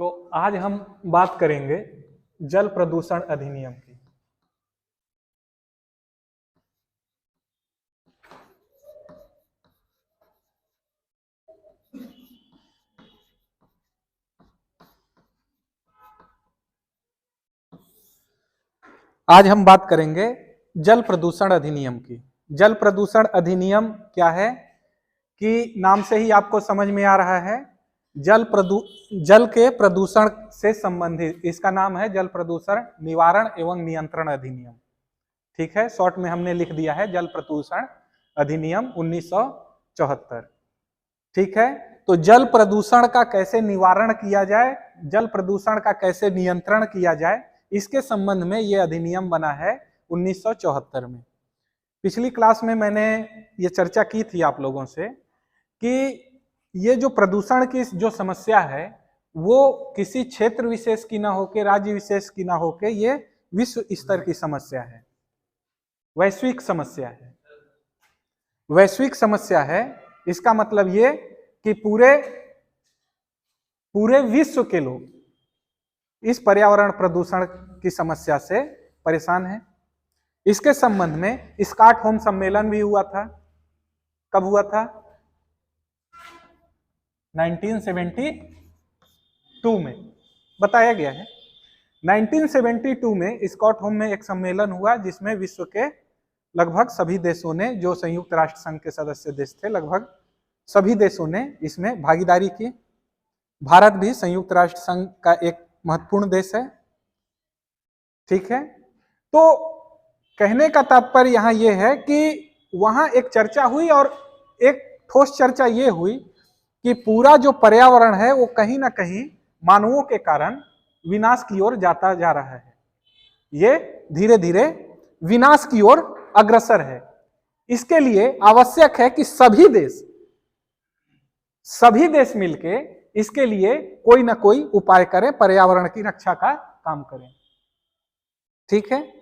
तो आज हम बात करेंगे जल प्रदूषण अधिनियम की। आज हम बात करेंगे जल प्रदूषण अधिनियम की। जल प्रदूषण अधिनियम क्या है कि नाम से ही आपको समझ में आ रहा है, जल के प्रदूषण से संबंधित इसका नाम है जल प्रदूषण निवारण एवं नियंत्रण अधिनियम। ठीक है, शॉर्ट में हमने लिख दिया है जल प्रदूषण अधिनियम 1974। ठीक है, तो जल प्रदूषण का कैसे निवारण किया जाए, जल प्रदूषण का कैसे नियंत्रण किया जाए, इसके संबंध में यह अधिनियम बना है 1974 में। पिछली क्लास में मैंने ये चर्चा की थी आप लोगों से कि ये जो प्रदूषण की जो समस्या है वो किसी क्षेत्र विशेष की ना होके, राज्य विशेष की ना होके, ये विश्व स्तर की समस्या है, वैश्विक समस्या है। वैश्विक समस्या है, इसका मतलब ये कि पूरे विश्व के लोग इस पर्यावरण प्रदूषण की समस्या से परेशान हैं। इसके संबंध में स्टॉकहोम सम्मेलन भी हुआ था। कब हुआ था? 1972 में बताया गया है। 1972 में स्टॉकहोम में एक सम्मेलन हुआ जिसमें विश्व के लगभग सभी देशों ने, जो संयुक्त राष्ट्र संघ के सदस्य देश थे, लगभग सभी देशों ने इसमें भागीदारी की। भारत भी संयुक्त राष्ट्र संघ का एक महत्वपूर्ण देश है। ठीक है, तो कहने का तात्पर्य यहां यह है कि वहां एक चर्चा हुई और एक ठोस चर्चा यह हुई कि पूरा जो पर्यावरण है वो कहीं ना कहीं मानवों के कारण विनाश की ओर जाता जा रहा है। ये धीरे धीरे विनाश की ओर अग्रसर है। इसके लिए आवश्यक है कि सभी देश मिलके इसके लिए कोई ना कोई उपाय करें, पर्यावरण की रक्षा का काम करें। ठीक है,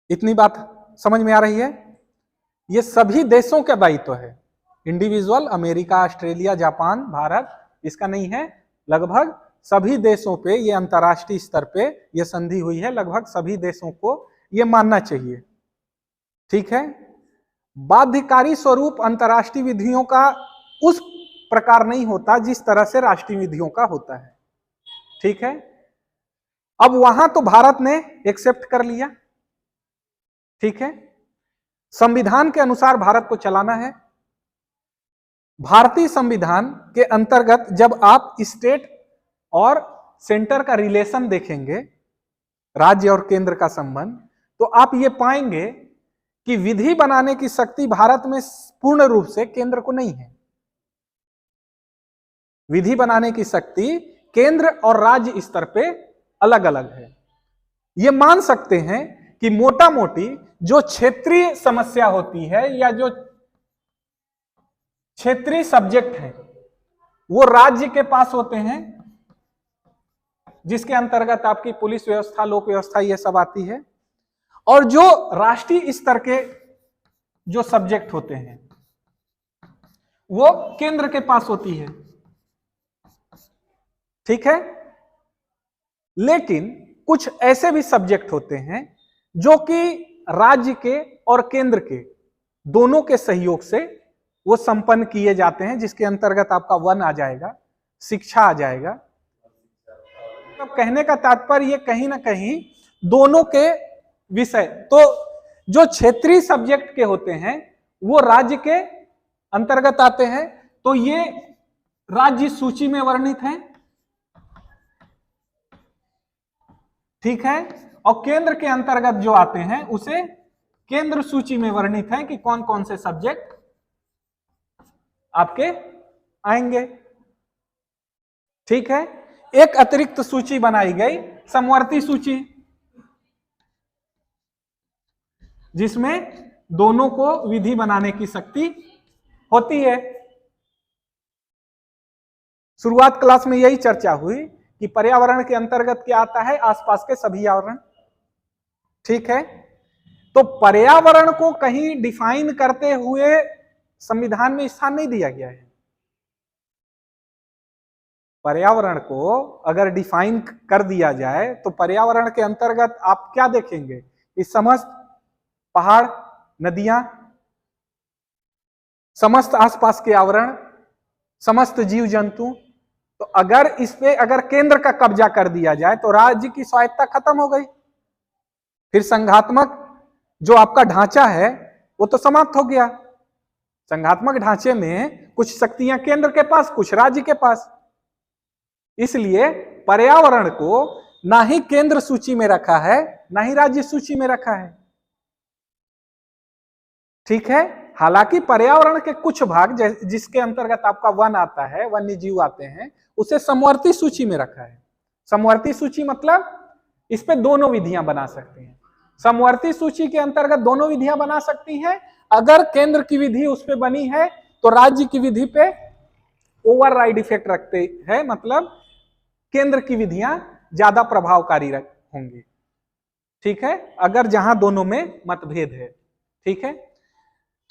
इतनी बात समझ में आ रही है? ये सभी देशों का दायित्व है, individual, America, Australia, Japan, Bharat इसका नहीं है। लगभग सभी देशों पे ये अंतर्राष्ट्रीय स्तर पे ये संधि हुई है, लगभग सभी देशों को ये मानना चाहिए। ठीक है, बाध्यकारी स्वरूप अंतर्राष्ट्रीय विधियों का उस प्रकार नहीं होता जिस तरह से राष्ट्रीय विधियों का होता है। ठीक है, अब वहां तो भारत ने एक्सेप्ट कर लिया। ठीक है, संविधान के अनुसार भारत को चलाना है। भारतीय संविधान के अंतर्गत जब आप स्टेट और सेंटर का रिलेशन देखेंगे, राज्य और केंद्र का संबंध, तो आप ये पाएंगे कि विधि बनाने की शक्ति भारत में पूर्ण रूप से केंद्र को नहीं है। विधि बनाने की शक्ति केंद्र और राज्य स्तर पे अलग अलग है। ये मान सकते हैं कि मोटा मोटी जो क्षेत्रीय समस्या होती है या जो क्षेत्रीय सब्जेक्ट है वो राज्य के पास होते हैं, जिसके अंतर्गत आपकी पुलिस व्यवस्था, लोक व्यवस्था ये सब आती है। और जो राष्ट्रीय स्तर के जो सब्जेक्ट होते हैं वो केंद्र के पास होती है। ठीक है, लेकिन कुछ ऐसे भी सब्जेक्ट होते हैं जो कि राज्य के और केंद्र के दोनों के सहयोग से वो संपन्न किए जाते हैं, जिसके अंतर्गत आपका वन आ जाएगा, शिक्षा आ जाएगा। अब कहने का तात्पर्य ये कहीं ना कहीं दोनों के विषय, तो जो क्षेत्रीय सब्जेक्ट के होते हैं वो राज्य के अंतर्गत आते हैं, तो ये राज्य सूची में वर्णित है। ठीक है, और केंद्र के अंतर्गत जो आते हैं उसे केंद्र सूची में वर्णित है कि कौन कौन से सब्जेक्ट आपके आएंगे। ठीक है, एक अतिरिक्त सूची बनाई गई, समवर्ती सूची, जिसमें दोनों को विधि बनाने की शक्ति होती है। शुरुआत क्लास में यही चर्चा हुई कि पर्यावरण के अंतर्गत क्या आता है? आसपास के सभी आवरण। ठीक है, तो पर्यावरण को कहीं डिफाइन करते हुए संविधान में स्थान नहीं दिया गया है। पर्यावरण को अगर डिफाइन कर दिया जाए तो पर्यावरण के अंतर्गत आप क्या देखेंगे? इस समस्त पहाड़, नदियां, समस्त आसपास के आवरण, समस्त जीव जंतु। तो अगर इस पे अगर केंद्र का कब्जा कर दिया जाए तो राज्य की स्वायत्ता खत्म हो गई, फिर संघात्मक जो आपका ढांचा है वो तो समाप्त हो गया। संघात्मक ढांचे में कुछ शक्तियां केंद्र के पास, कुछ राज्य के पास। इसलिए पर्यावरण को ना ही केंद्र सूची में रखा है, ना ही राज्य सूची में रखा है। ठीक है। हालांकि पर्यावरण के कुछ भाग जिसके अंतर्गत आपका वन आता है, वन्य जीव आते हैं, उसे समवर्ती सूची में रखा है। समवर्ती सूची मतलब इस पे दोनों विधियां बना सकते हैं। समवर्ती सूची के अंतर्गत दोनों विधियां बना सकती हैं। अगर केंद्र की विधि उस पे बनी है तो राज्य की विधि पे ओवरराइड इफेक्ट रखते हैं, मतलब केंद्र की विधियां ज्यादा प्रभावकारी होंगी। ठीक है, अगर जहां दोनों में मतभेद है। ठीक है,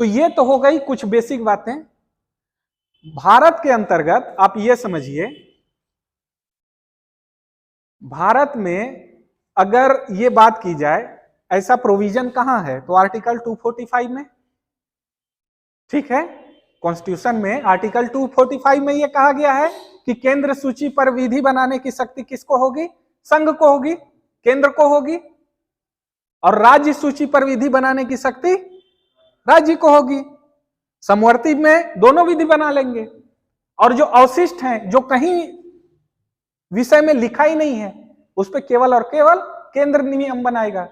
तो ये तो हो गई कुछ बेसिक बातें। भारत के अंतर्गत आप ये समझिए, भारत में अगर ये बात की जाए, ऐसा प्रोविजन कहां है? तो आर्टिकल 245 में। ठीक है, कॉन्स्टिट्यूशन में आर्टिकल 245 में यह कहा गया है कि केंद्र सूची पर विधि बनाने की शक्ति किसको होगी? संघ को होगी, केंद्र को होगी। और राज्य सूची पर विधि बनाने की शक्ति राज्य को होगी। समवर्ती में दोनों विधि बना लेंगे, और जो अवशिष्ट हैं, जो कहीं विषय में लिखा ही नहीं है, उस पर केवल और केवल केंद्र नियम बनाएगा।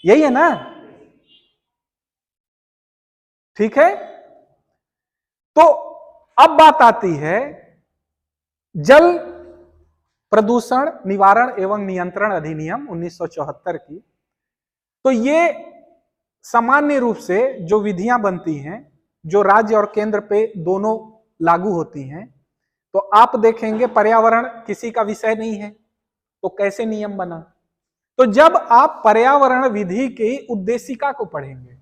यही है ना? ठीक है। तो अब बात आती है जल प्रदूषण निवारण एवं नियंत्रण अधिनियम 1974 की। तो ये सामान्य रूप से जो विधियां बनती हैं, जो राज्य और केंद्र पे दोनों लागू होती हैं, तो आप देखेंगे पर्यावरण किसी का विषय नहीं है, तो कैसे नियम बना? तो जब आप पर्यावरण विधि की उद्देशिका को पढ़ेंगे,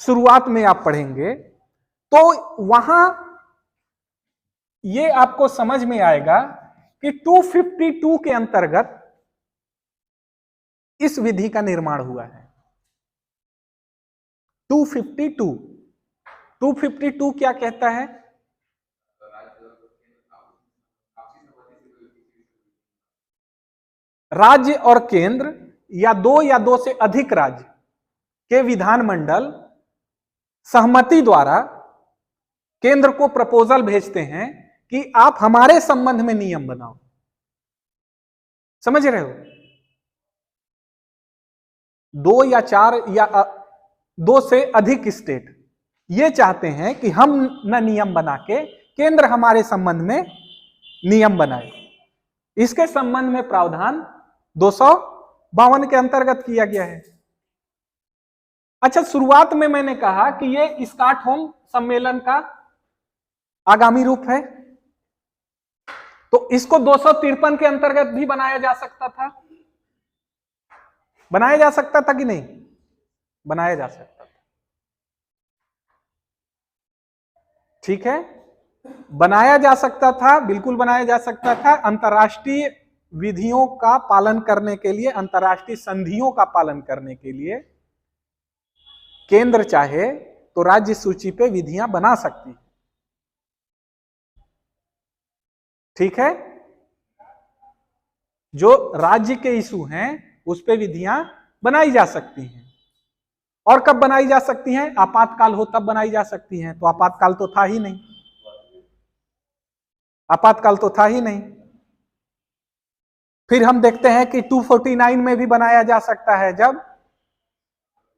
शुरुआत में आप पढ़ेंगे, तो वहां ये आपको समझ में आएगा कि 252 के अंतर्गत इस विधि का निर्माण हुआ है। 252 क्या कहता है? राज्य और केंद्र या दो से अधिक राज्य के विधानमंडल सहमति द्वारा केंद्र को प्रपोजल भेजते हैं कि आप हमारे संबंध में नियम बनाओ। समझ रहे हो? 2 या 4 या 2 से अधिक स्टेट ये चाहते हैं कि हम न नियम बना के केंद्र हमारे संबंध में नियम बनाए। इसके संबंध में प्रावधान 252 के अंतर्गत किया गया है। अच्छा, शुरुआत में मैंने कहा कि ये स्टॉकहोम सम्मेलन का आगामी रूप है, तो इसको 253 के अंतर्गत भी बनाया जा सकता था। बनाया जा सकता था कि नहीं? बनाया जा सकता था। ठीक है, बनाया जा सकता था, बिल्कुल बनाया जा सकता था। अंतर्राष्ट्रीय विधियों का पालन करने के लिए, अंतर्राष्ट्रीय संधियों का पालन करने के लिए केंद्र चाहे तो राज्य सूची पे विधियां बना सकती। ठीक है, जो राज्य के इशू हैं उस पे विधियां बनाई जा सकती हैं। और कब बनाई जा सकती हैं? आपातकाल हो तब बनाई जा सकती हैं। तो आपातकाल तो था ही नहीं, आपातकाल तो था ही नहीं। फिर हम देखते हैं कि 249 में भी बनाया जा सकता है, जब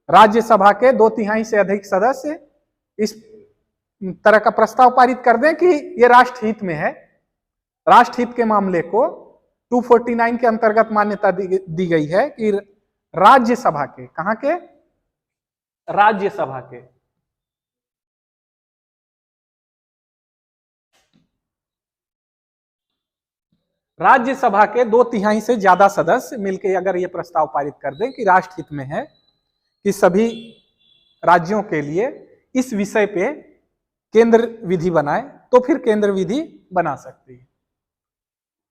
राज्यसभा के 2/3 से अधिक सदस्य इस तरह का प्रस्ताव पारित कर दें कि यह राष्ट्रहित में है। राष्ट्रहित के मामले को 249 के अंतर्गत मान्यता दी गई है कि राज्यसभा के, कहां के? राज्यसभा के राज्यसभा के 2/3 से ज्यादा सदस्य मिलकर अगर यह प्रस्ताव पारित कर दें कि राष्ट्रहित में है कि सभी राज्यों के लिए इस विषय पे केंद्र विधि बनाए, तो फिर केंद्र विधि बना सकती है।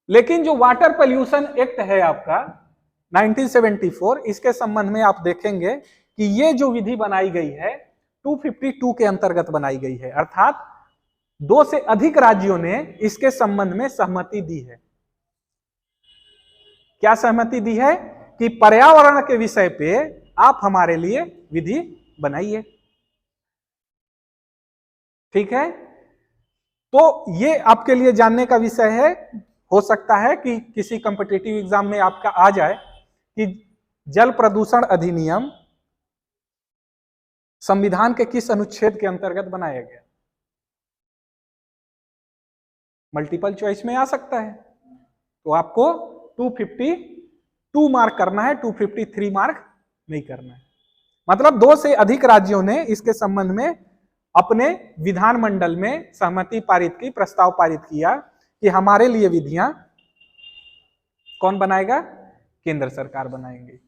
लेकिन जो वाटर पोल्यूशन एक्ट है आपका 1974, इसके संबंध में आप देखेंगे कि ये जो विधि बनाई गई है 252 के अंतर्गत बनाई गई है, अर्थात 2 से अधिक राज्यों ने इसके संबंध में सहमति दी है। क्या सहमति दी है? कि पर्यावरण के विषय पे आप हमारे लिए विधि बनाइए। ठीक है, तो ये आपके लिए जानने का विषय है। हो सकता है कि किसी कॉम्पिटिटिव एग्जाम में आपका आ जाए कि जल प्रदूषण अधिनियम संविधान के किस अनुच्छेद के अंतर्गत बनाया गया। मल्टीपल चॉइस में आ सकता है, तो आपको 252 मार्क करना है, 253 मार्क नहीं करना है। मतलब 2 से अधिक राज्यों ने इसके संबंध में अपने विधानमंडल में सहमति पारित की, प्रस्ताव पारित किया कि हमारे लिए विधियां कौन बनाएगा? केंद्र सरकार बनाएंगे।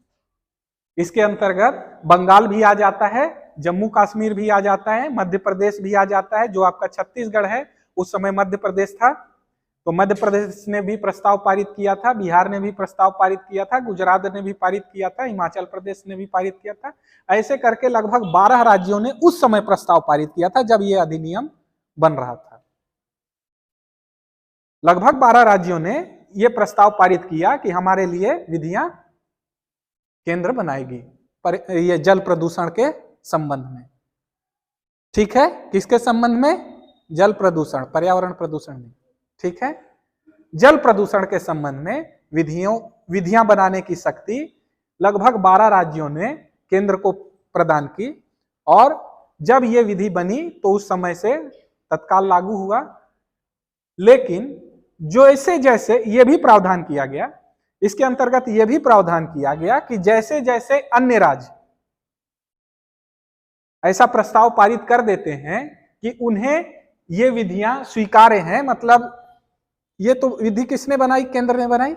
इसके अंतर्गत बंगाल भी आ जाता है, जम्मू कश्मीर भी आ जाता है, मध्य प्रदेश भी आ जाता है। जो आपका छत्तीसगढ़ है उस समय मध्य प्रदेश था, तो मध्य प्रदेश ने भी प्रस्ताव पारित किया था, बिहार ने भी प्रस्ताव पारित किया था, गुजरात ने भी पारित किया था, हिमाचल प्रदेश ने भी पारित किया था। ऐसे करके लगभग 12 राज्यों ने उस समय प्रस्ताव पारित किया था जब यह अधिनियम बन रहा था। लगभग 12 राज्यों ने यह प्रस्ताव पारित किया कि हमारे लिए विधियां केंद्र बनाएगी ये जल प्रदूषण के संबंध में। ठीक है, किसके संबंध में? जल प्रदूषण, पर्यावरण प्रदूषण नहीं। ठीक है, जल प्रदूषण के संबंध में विधियां बनाने की शक्ति लगभग 12 राज्यों ने केंद्र को प्रदान की, और जब यह विधि बनी तो उस समय से तत्काल लागू हुआ। लेकिन जैसे जैसे यह भी प्रावधान किया गया, इसके अंतर्गत यह भी प्रावधान किया गया कि जैसे जैसे अन्य राज्य ऐसा प्रस्ताव पारित कर देते हैं कि उन्हें ये विधियां स्वीकार्य हैं, मतलब ये तो विधि किसने बनाई? केंद्र ने बनाई।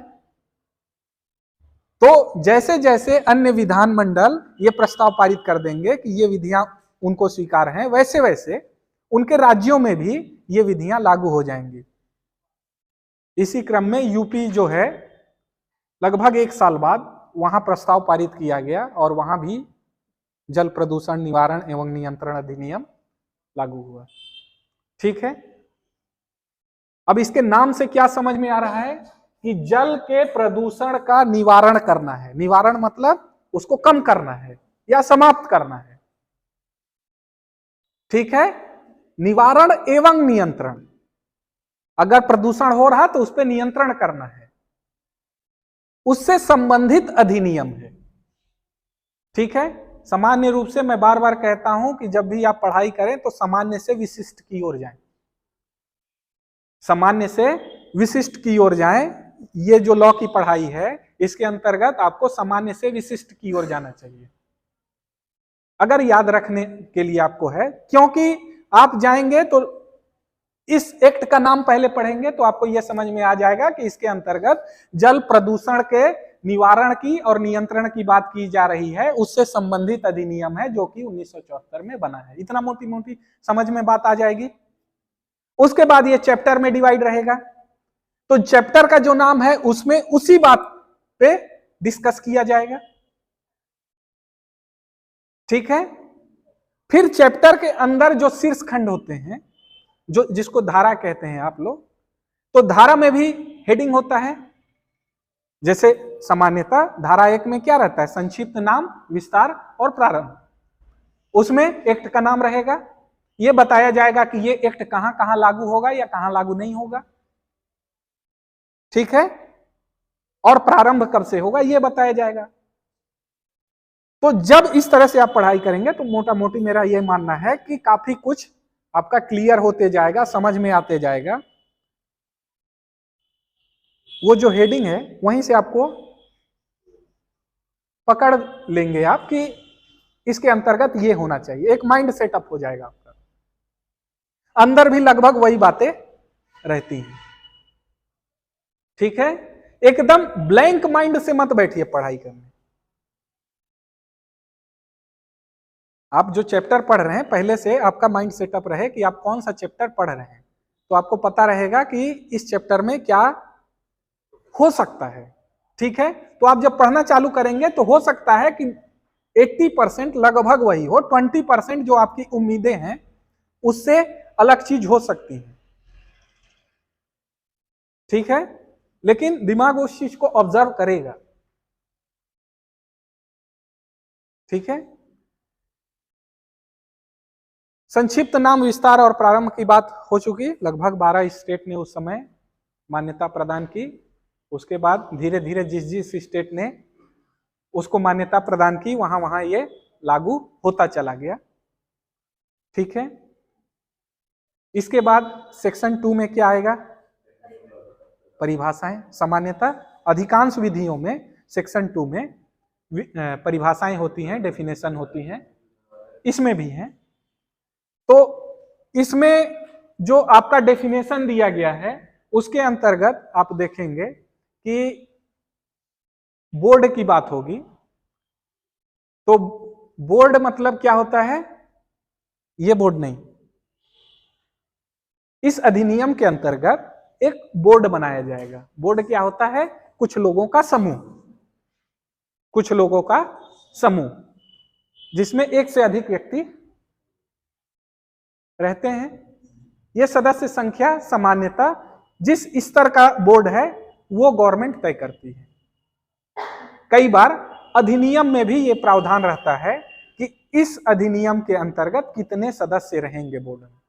तो जैसे जैसे अन्य विधानमंडल ये प्रस्ताव पारित कर देंगे कि ये विधियां उनको स्वीकार हैं, वैसे वैसे उनके राज्यों में भी ये विधियां लागू हो जाएंगी। इसी क्रम में यूपी जो है लगभग 1 साल बाद वहां प्रस्ताव पारित किया गया और वहां भी जल प्रदूषण निवारण एवं नियंत्रण अधिनियम लागू हुआ। ठीक है, अब इसके नाम से क्या समझ में आ रहा है कि जल के प्रदूषण का निवारण करना है। निवारण मतलब उसको कम करना है या समाप्त करना है। ठीक है, निवारण एवं नियंत्रण, अगर प्रदूषण हो रहा तो उस पर नियंत्रण करना है, उससे संबंधित अधिनियम है। ठीक है, सामान्य रूप से मैं बार बार कहता हूं कि जब भी आप पढ़ाई करें तो सामान्य से विशिष्ट की ओर जाएं, सामान्य से विशिष्ट की ओर जाएं। ये जो लॉ की पढ़ाई है इसके अंतर्गत आपको सामान्य से विशिष्ट की ओर जाना चाहिए, अगर याद रखने के लिए आपको है, क्योंकि आप जाएंगे तो इस एक्ट का नाम पहले पढ़ेंगे तो आपको यह समझ में आ जाएगा कि इसके अंतर्गत जल प्रदूषण के निवारण की और नियंत्रण की बात की जा रही है, उससे संबंधित अधिनियम है जो कि 1974 में बना है। इतना मोटी मोटी समझ में बात आ जाएगी। उसके बाद ये चैप्टर में डिवाइड रहेगा, तो चैप्टर का जो नाम है उसमें उसी बात पे डिस्कस किया जाएगा। ठीक है, फिर चैप्टर के अंदर जो शीर्ष खंड होते हैं, जो जिसको धारा कहते हैं आप लोग, तो धारा में भी हेडिंग होता है। जैसे सामान्यतः धारा 1 में क्या रहता है? संक्षिप्त नाम, विस्तार और प्रारंभ। उसमें एक्ट का नाम रहेगा, यह बताया जाएगा कि यह एक्ट कहां कहां लागू होगा या कहां लागू नहीं होगा। ठीक है, और प्रारंभ कब से होगा यह बताया जाएगा। तो जब इस तरह से आप पढ़ाई करेंगे तो मोटा मोटी मेरा यह मानना है कि काफी कुछ आपका क्लियर होते जाएगा, समझ में आते जाएगा। वो जो हेडिंग है वहीं से आपको पकड़ लेंगे आप कि इसके अंतर्गत ये होना चाहिए, एक माइंड सेटअप हो जाएगा आपका। अंदर भी लगभग वही बातें रहती हैं। ठीक है, एकदम ब्लैंक माइंड से मत बैठिए पढ़ाई करने। आप जो चैप्टर पढ़ रहे हैं पहले से आपका माइंड सेटअप रहे कि आप कौन सा चैप्टर पढ़ रहे हैं, तो आपको पता रहेगा कि इस चैप्टर में क्या हो सकता है। ठीक है, तो आप जब पढ़ना चालू करेंगे तो हो सकता है कि 80% लगभग वही हो, 20% जो आपकी उम्मीदें हैं उससे अलग चीज हो सकती है। ठीक है, लेकिन दिमाग उस चीज को ऑब्जर्व करेगा। ठीक है, संक्षिप्त नाम विस्तार और प्रारंभ की बात हो चुकी। लगभग 12 स्टेट ने उस समय मान्यता प्रदान की। उसके बाद धीरे धीरे जिस जिस स्टेट ने उसको मान्यता प्रदान की वहां वहां ये लागू होता चला गया। ठीक है, इसके बाद सेक्शन 2 में क्या आएगा? परिभाषाएं। सामान्यतः अधिकांश विधियों में सेक्शन 2 में परिभाषाएं होती हैं, डेफिनेशन होती हैं, इसमें भी हैं। तो इसमें जो आपका डेफिनेशन दिया गया है उसके अंतर्गत आप देखेंगे कि बोर्ड की बात होगी। तो बोर्ड मतलब क्या होता है? ये बोर्ड नहीं, इस अधिनियम के अंतर्गत एक बोर्ड बनाया जाएगा। बोर्ड क्या होता है? कुछ लोगों का समूह, कुछ लोगों का समूह जिसमें एक से अधिक व्यक्ति रहते हैं। यह सदस्य संख्या सामान्यतः जिस स्तर का बोर्ड है वो गवर्नमेंट तय करती है। कई बार अधिनियम में भी ये प्रावधान रहता है कि इस अधिनियम के अंतर्गत कितने सदस्य रहेंगे बोर्ड में।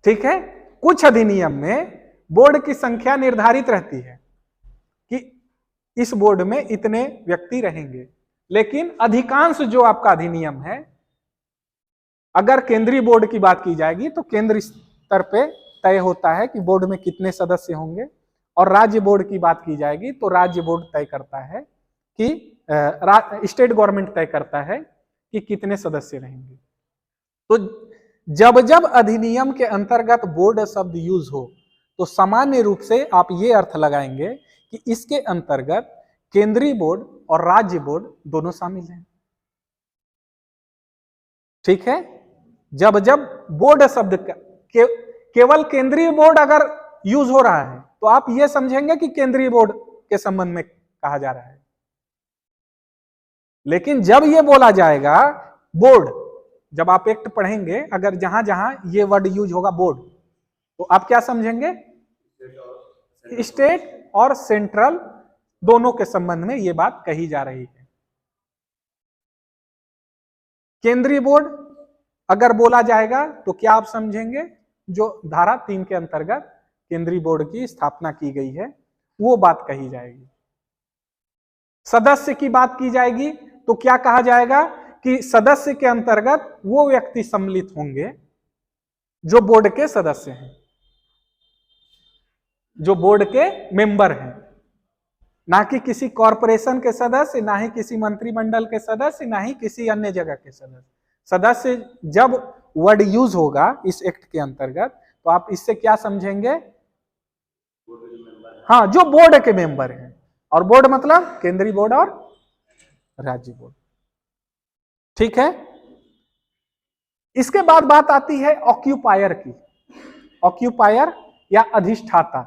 ठीक है, कुछ अधिनियम में बोर्ड की संख्या निर्धारित रहती है कि इस बोर्ड में इतने व्यक्ति रहेंगे, लेकिन अधिकांश जो आपका अधिनियम है, अगर केंद्रीय बोर्ड की बात की जाएगी तो केंद्र स्तर पे तय होता है कि बोर्ड में कितने सदस्य होंगे, और राज्य बोर्ड की बात की जाएगी तो राज्य बोर्ड तय करता है कि स्टेट गवर्नमेंट तय करता है कि कितने सदस्य रहेंगे। तो जब जब अधिनियम के अंतर्गत बोर्ड शब्द यूज हो तो सामान्य रूप से आप ये अर्थ लगाएंगे कि इसके अंतर्गत केंद्रीय बोर्ड और राज्य बोर्ड दोनों शामिल हैं। ठीक है, जब जब बोर्ड शब्द केवल केंद्रीय बोर्ड अगर यूज हो रहा है तो आप ये समझेंगे कि केंद्रीय बोर्ड के संबंध में कहा जा रहा है। लेकिन जब ये बोला जाएगा बोर्ड, जब आप एक्ट पढ़ेंगे अगर जहां जहां ये वर्ड यूज होगा बोर्ड, तो आप क्या समझेंगे? स्टेट और सेंट्रल दोनों के संबंध में ये बात कही जा रही है। केंद्रीय बोर्ड अगर बोला जाएगा तो क्या आप समझेंगे? जो धारा 3 के अंतर्गत केंद्रीय बोर्ड की स्थापना की गई है वो बात कही जाएगी। सदस्य की बात की जाएगी तो क्या कहा जाएगा कि सदस्य के अंतर्गत वो व्यक्ति सम्मिलित होंगे जो बोर्ड के सदस्य हैं, जो बोर्ड के मेंबर हैं, ना कि किसी कॉरपोरेशन के सदस्य, ना ही किसी मंत्रिमंडल के सदस्य, ना ही किसी अन्य जगह के सदस्य। सदस्य जब वर्ड यूज होगा इस एक्ट के अंतर्गत तो आप इससे क्या समझेंगे? हाँ, जो बोर्ड के मेंबर हैं। और बोर्ड मतलब केंद्रीय बोर्ड और राज्य बोर्ड। ठीक है, इसके बाद बात आती है ऑक्यूपायर की। ऑक्यूपायर या अधिष्ठाता।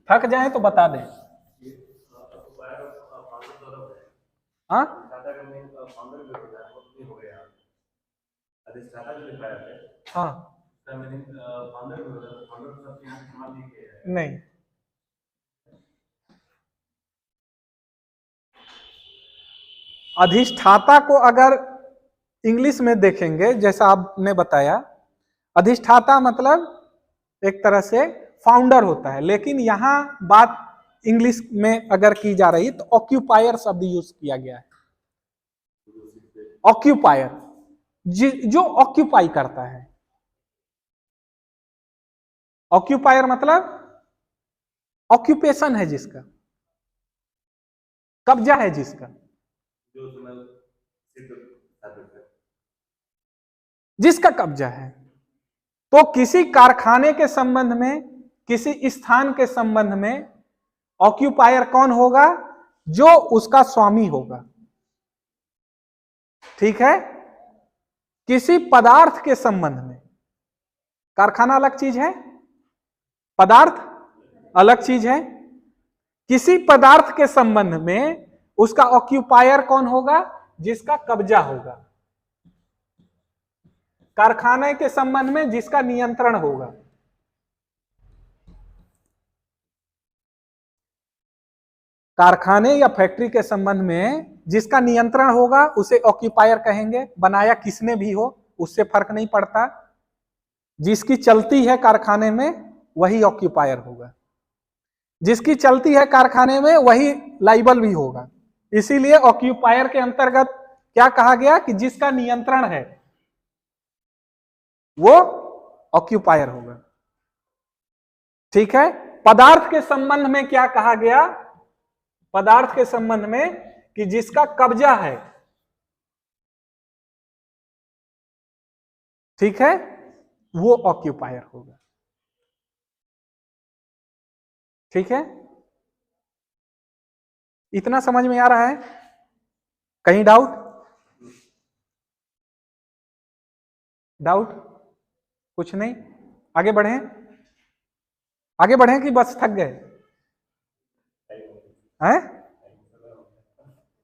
थक जाए तो बता दें। हाँ, हाँ, नहीं, अधिष्ठाता को अगर इंग्लिश में देखेंगे, जैसा आपने बताया, अधिष्ठाता मतलब एक तरह से फाउंडर होता है, लेकिन यहां बात इंग्लिश में अगर की जा रही तो ऑक्यूपायर शब्द यूज किया गया है। ऑक्यूपायर जो ऑक्यूपाई करता है। ऑक्यूपायर मतलब ऑक्यूपेशन है जिसका, कब्जा है जिसका, जिसका कब्जा है। तो किसी कारखाने के संबंध में, किसी स्थान के संबंध में ऑक्यूपायर कौन होगा? जो उसका स्वामी होगा। ठीक है। किसी पदार्थ के संबंध में, कारखाना अलग चीज है, पदार्थ अलग चीज है। किसी पदार्थ के संबंध में उसका ऑक्यूपायर कौन होगा? जिसका कब्जा होगा। कारखाने के संबंध में जिसका नियंत्रण होगा। कारखाने या फैक्ट्री के संबंध में जिसका नियंत्रण होगा उसे ऑक्यूपायर कहेंगे। बनाया किसने भी हो उससे फर्क नहीं पड़ता, जिसकी चलती है कारखाने में वही ऑक्यूपायर होगा। जिसकी चलती है कारखाने में वही लाइबल भी होगा। इसीलिए ऑक्यूपायर के अंतर्गत क्या कहा गया कि जिसका नियंत्रण है वो ऑक्यूपायर होगा। ठीक है। पदार्थ के संबंध में क्या कहा गया? पदार्थ के संबंध में कि जिसका कब्जा है, ठीक है, वो ऑक्यूपायर होगा। ठीक है, इतना समझ में आ रहा है? कहीं डाउट? कुछ नहीं? आगे बढ़ें? आगे बढ़ें कि बस थक गए हैं?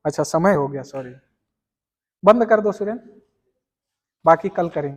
अच्छा समय हो गया, सॉरी। बंद कर दो सुरेंद्र, बाकी कल करेंगे।